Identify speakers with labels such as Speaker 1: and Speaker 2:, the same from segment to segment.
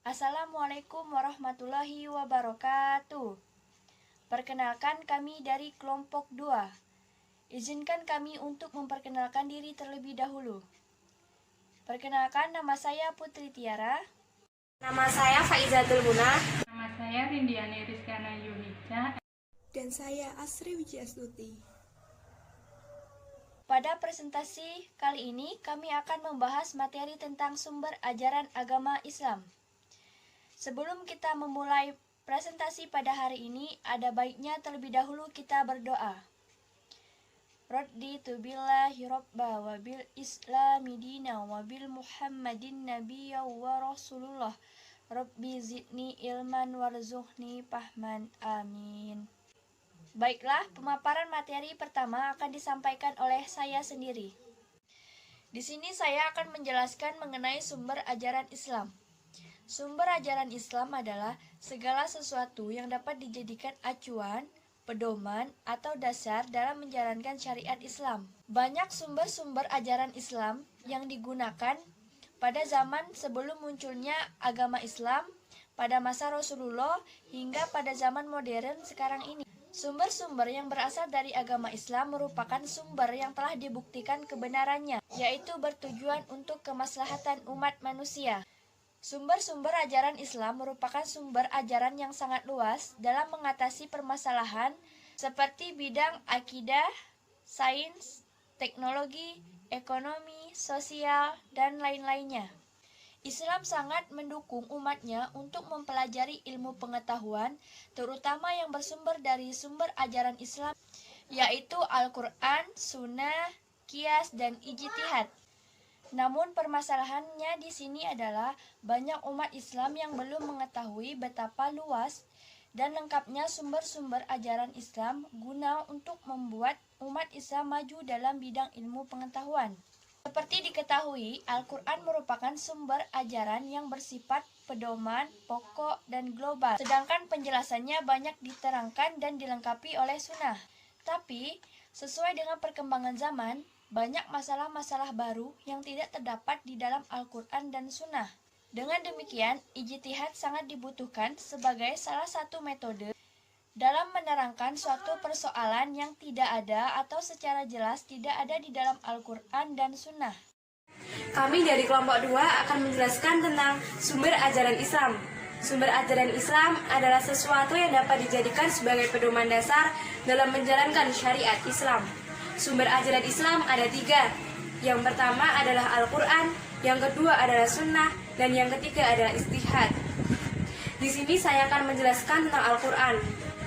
Speaker 1: Assalamualaikum warahmatullahi wabarakatuh. Perkenalkan, kami dari kelompok 2. Izinkan kami untuk memperkenalkan diri terlebih dahulu. Perkenalkan, nama saya Putri Tiara.
Speaker 2: Nama saya Faizatul Munah.
Speaker 3: Nama saya Rindiani Rizkana Yunija.
Speaker 4: Dan saya Asri Wijiastuti.
Speaker 1: Pada presentasi kali ini, kami akan membahas materi tentang sumber ajaran agama Islam. Sebelum kita memulai presentasi pada hari ini, ada baiknya terlebih dahulu kita berdoa. Raditu billahi rabba wa bil islami dina wa bil muhammadin nabiyya wa rasulullah. Rabbi zidni ilman warzuqni fahman. Amin. Baiklah, pemaparan materi pertama akan disampaikan oleh saya sendiri. Di sini saya akan menjelaskan mengenai sumber ajaran Islam. Sumber ajaran Islam adalah segala sesuatu yang dapat dijadikan acuan, pedoman, atau dasar dalam menjalankan syariat Islam. Banyak sumber-sumber ajaran Islam yang digunakan pada zaman sebelum munculnya agama Islam, pada masa Rasulullah, hingga pada zaman modern sekarang ini. Sumber-sumber yang berasal dari agama Islam merupakan sumber yang telah dibuktikan kebenarannya, yaitu bertujuan untuk kemaslahatan umat manusia. Sumber-sumber ajaran Islam merupakan sumber ajaran yang sangat luas dalam mengatasi permasalahan seperti bidang akidah, sains, teknologi, ekonomi, sosial, dan lain-lainnya. Islam sangat mendukung umatnya untuk mempelajari ilmu pengetahuan, terutama yang bersumber dari sumber ajaran Islam, yaitu Al-Quran, Sunnah, Qiyas, dan Ijtihad. Namun permasalahannya di sini adalah banyak umat Islam yang belum mengetahui betapa luas dan lengkapnya sumber-sumber ajaran Islam guna untuk membuat umat Islam maju dalam bidang ilmu pengetahuan. Seperti diketahui, Al-Quran merupakan sumber ajaran yang bersifat pedoman, pokok, dan global. Sedangkan penjelasannya banyak diterangkan dan dilengkapi oleh sunnah. Tapi, sesuai dengan perkembangan zaman, banyak masalah-masalah baru yang tidak terdapat di dalam Al-Quran dan sunnah. Dengan demikian, ijtihad sangat dibutuhkan sebagai salah satu metode dalam menerangkan suatu persoalan yang tidak ada atau secara jelas tidak ada di dalam Al-Quran dan Sunnah.
Speaker 2: Kami dari kelompok 2 akan menjelaskan tentang sumber ajaran Islam. Sumber ajaran Islam adalah sesuatu yang dapat dijadikan sebagai pedoman dasar dalam menjalankan syariat Islam. Sumber ajaran Islam ada 3. Yang pertama adalah Al-Quran, yang kedua adalah Sunnah, dan yang ketiga adalah ijtihad. Di sini saya akan menjelaskan tentang Al-Quran.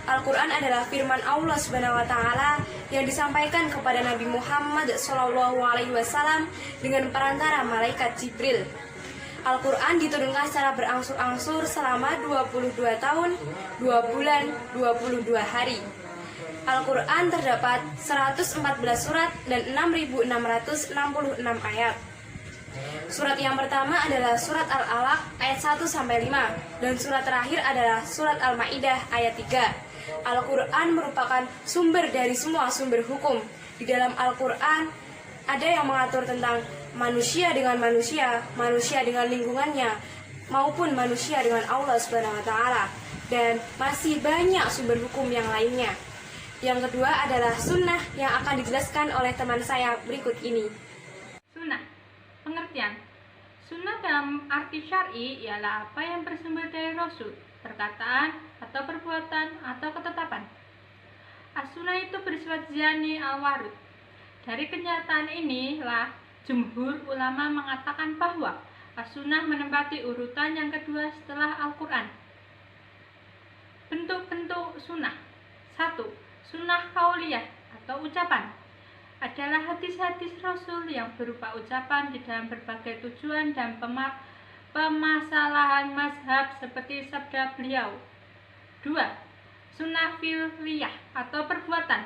Speaker 2: Al-Quran adalah firman Allah Subhanahu wa Ta'ala yang disampaikan kepada Nabi Muhammad SAW dengan perantara malaikat Jibril. Al-Quran diturunkan secara berangsur-angsur selama 22 tahun, 2 bulan, 22 hari. Al-Quran terdapat 114 surat dan 6.666 ayat. Surat yang pertama adalah surat Al-Alaq ayat 1-5 dan surat terakhir adalah surat Al-Maidah ayat 3. Al-Quran merupakan sumber dari semua sumber hukum. Di dalam Al-Quran ada yang mengatur tentang manusia dengan manusia, manusia dengan lingkungannya, maupun manusia dengan Allah Subhanahu wa Ta'ala, dan masih banyak sumber hukum yang lainnya. Yang kedua adalah sunnah yang akan dijelaskan oleh teman saya berikut ini.
Speaker 3: Sunnah. Pengertian. Sunnah dalam arti syar'i ialah apa yang bersumber dari Rasul, perkataan atau perbuatan atau ketetapan. As-sunnah itu bersifat zani al-warud. Dari kenyataan inilah jumhur ulama mengatakan bahwa as-sunnah menempati urutan yang kedua setelah Al-Quran. Bentuk-bentuk sunnah. 1. Sunnah qauliyah atau ucapan adalah hadis-hadis Rasul yang berupa ucapan di dalam berbagai tujuan dan pemasalahan mazhab seperti sabda beliau. 2. Sunnah fi'liyah atau perbuatan,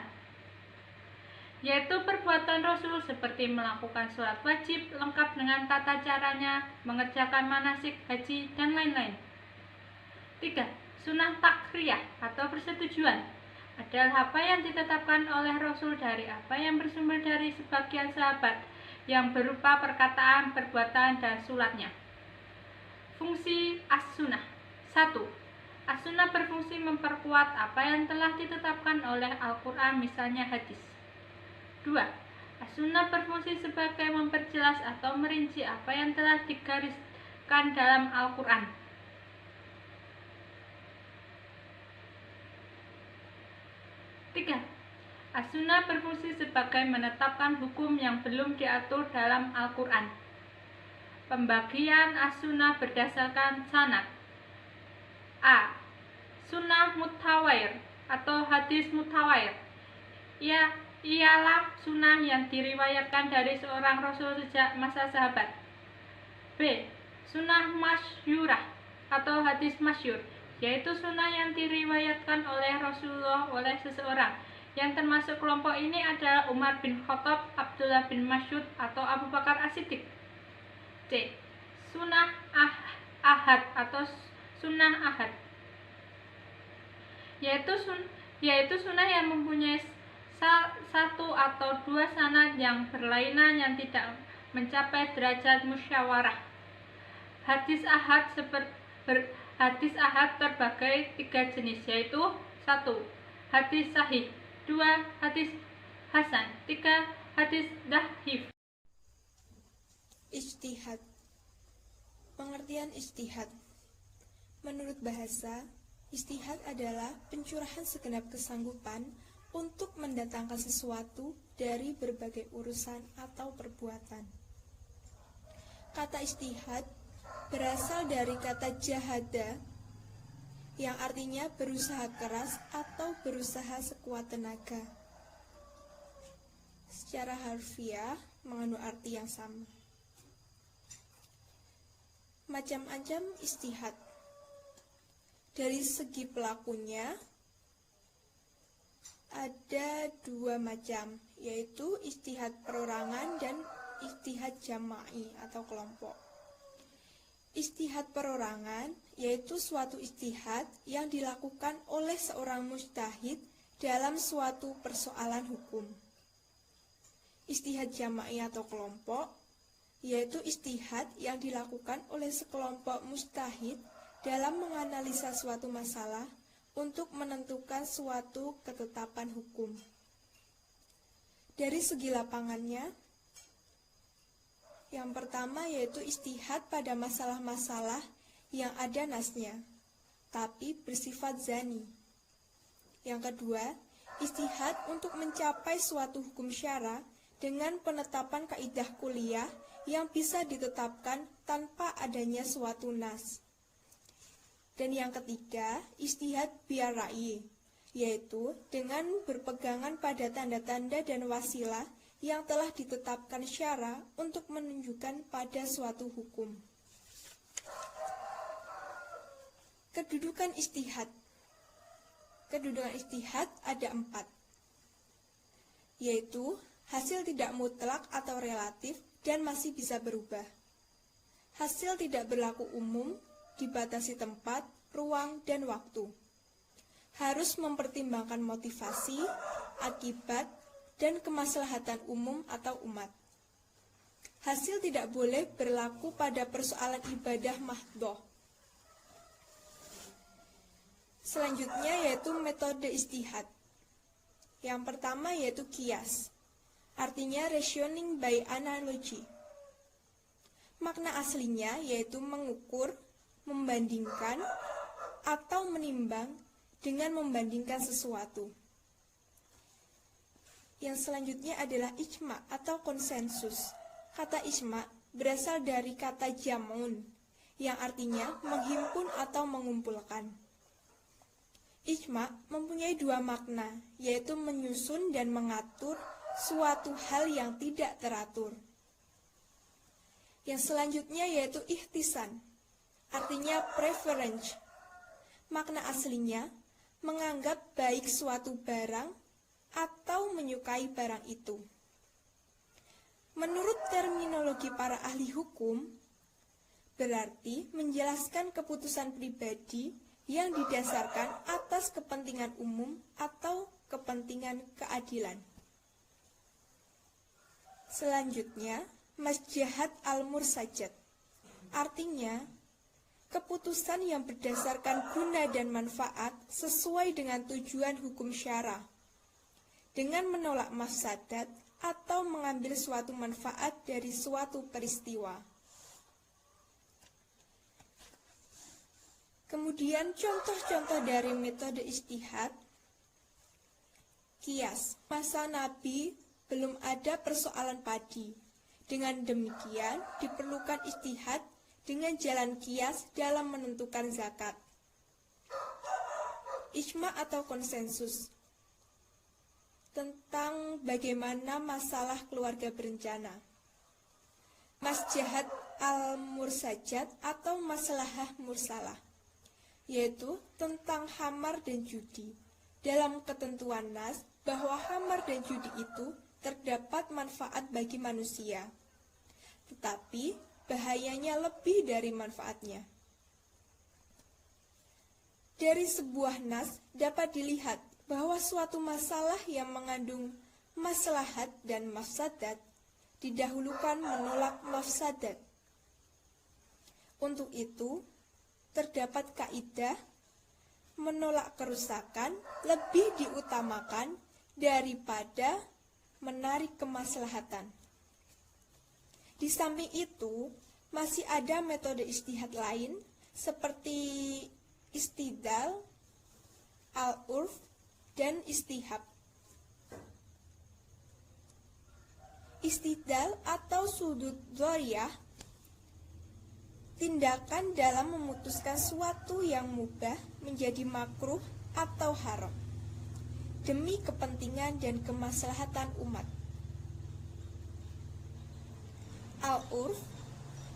Speaker 3: yaitu perbuatan Rasul seperti melakukan sholat wajib lengkap dengan tata caranya, mengerjakan manasik haji, dan lain-lain. 3. Sunnah takriyah atau persetujuan adalah apa yang ditetapkan oleh Rasul dari apa yang bersumber dari sebagian sahabat yang berupa perkataan, perbuatan, dan sulatnya. Fungsi as-sunnah. 1. As-sunnah berfungsi memperkuat apa yang telah ditetapkan oleh Al-Quran, misalnya hadis. 2. As-sunnah berfungsi sebagai memperjelas atau merinci apa yang telah digariskan dalam Al-Quran. 3. As-sunnah berfungsi sebagai menetapkan hukum yang belum diatur dalam Al-Quran. Pembagian as-sunnah berdasarkan sanad. A. Sunnah mutawair atau hadis mutawair. Ialah sunnah yang diriwayatkan dari seorang rasul sejak masa sahabat. B. Sunnah masyurah atau hadis masyur, yaitu sunnah yang diriwayatkan oleh Rasulullah oleh seseorang, yang termasuk kelompok ini adalah Umar bin Khattab, Abdullah bin Mas'ud, atau Abu Bakar As-Siddiq. C. Sunnah ahad atau sunnah ahad, yaitu sunnah yang mempunyai satu atau dua sanad yang berlainan yang tidak mencapai derajat musyawarah. Hadis ahad terbagi 3 jenis, yaitu 1. Hadis sahih, 2. Hadis hasan, 3. Hadis dhaif.
Speaker 4: Ijtihad. Pengertian ijtihad. Menurut bahasa, ijtihad adalah pencurahan segenap kesanggupan untuk mendatangkan sesuatu dari berbagai urusan atau perbuatan. Kata ijtihad berasal dari kata jahada, yang artinya berusaha keras atau berusaha sekuat tenaga. Secara harfiah mengandung arti yang sama. Macam-macam ijtihad. Dari segi pelakunya ada 2 macam, yaitu ijtihad perorangan dan ijtihad jama'i atau kelompok. Ijtihad perorangan yaitu suatu ijtihad yang dilakukan oleh seorang mujtahid dalam suatu persoalan hukum. Ijtihad jama'i atau kelompok yaitu ijtihad yang dilakukan oleh sekelompok mujtahid dalam menganalisa suatu masalah untuk menentukan suatu ketetapan hukum. Dari segi lapangannya, yang pertama yaitu ijtihad pada masalah-masalah yang ada nasnya, tapi bersifat zani. Yang kedua, ijtihad untuk mencapai suatu hukum syara dengan penetapan kaidah kuliah yang bisa ditetapkan tanpa adanya suatu nas. Dan yang ketiga, ijtihad biar ra'i, yaitu dengan berpegangan pada tanda-tanda dan wasilah yang telah ditetapkan syara untuk menunjukkan pada suatu hukum. Kedudukan ijtihad. Kedudukan ijtihad ada 4, yaitu hasil tidak mutlak atau relatif dan masih bisa berubah. Hasil tidak berlaku umum, dibatasi tempat, ruang, dan waktu. Harus mempertimbangkan motivasi, akibat, dan kemaslahatan umum atau umat. Hasil tidak boleh berlaku pada persoalan ibadah mahdhah. Selanjutnya yaitu metode ijtihad. Yang pertama yaitu qiyas, artinya reasoning by analogy. Makna aslinya yaitu mengukur, membandingkan, atau menimbang dengan membandingkan sesuatu. Yang selanjutnya adalah ijma atau konsensus. Kata ijma berasal dari kata jamun, yang artinya menghimpun atau mengumpulkan. Ijma mempunyai 2 makna, yaitu menyusun dan mengatur suatu hal yang tidak teratur. Yang selanjutnya yaitu ihtisan, artinya preference. Makna aslinya menganggap baik suatu barang atau menyukai barang itu. Menurut terminologi para ahli hukum, berarti menjelaskan keputusan pribadi yang didasarkan atas kepentingan umum atau kepentingan keadilan. Selanjutnya, Masjahat al-Mursajat, artinya keputusan yang berdasarkan guna dan manfaat sesuai dengan tujuan hukum syara, dengan menolak mafsadat atau mengambil suatu manfaat dari suatu peristiwa. Kemudian contoh-contoh dari metode ijtihad. Qiyas. Masa Nabi belum ada persoalan padi. Dengan demikian diperlukan ijtihad dengan jalan qiyas dalam menentukan zakat. Ijma atau konsensus tentang bagaimana masalah keluarga berencana. Masjahat al-mursajat atau maslahah mursalah, yaitu tentang khamar dan judi. Dalam ketentuan nas bahwa khamar dan judi itu terdapat manfaat bagi manusia, tetapi bahayanya lebih dari manfaatnya. Dari sebuah nas dapat dilihat bahwa suatu masalah yang mengandung maslahat dan mafsadat didahulukan menolak mafsadat. Untuk itu, terdapat kaidah menolak kerusakan lebih diutamakan daripada menarik kemaslahatan. Di samping itu, masih ada metode ijtihad lain seperti istidlal, al-urf, dan istihab. Istidlal atau sudut dzariyah, tindakan dalam memutuskan suatu yang mubah menjadi makruh atau haram demi kepentingan dan kemaslahatan umat. Al-urf,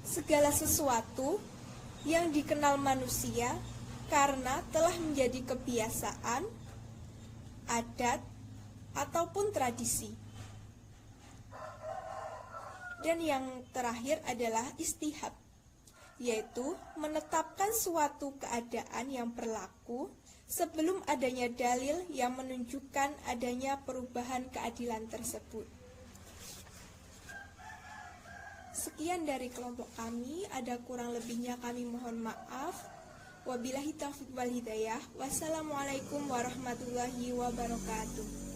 Speaker 4: segala sesuatu yang dikenal manusia karena telah menjadi kebiasaan, adat, ataupun tradisi. Dan yang terakhir adalah istihab, yaitu menetapkan suatu keadaan yang berlaku sebelum adanya dalil yang menunjukkan adanya perubahan keadilan tersebut. Sekian dari kelompok kami, ada kurang lebihnya kami mohon maaf. Wabillahi taufiq wal hidayah. Wassalamualaikum warahmatullahi wabarakatuh.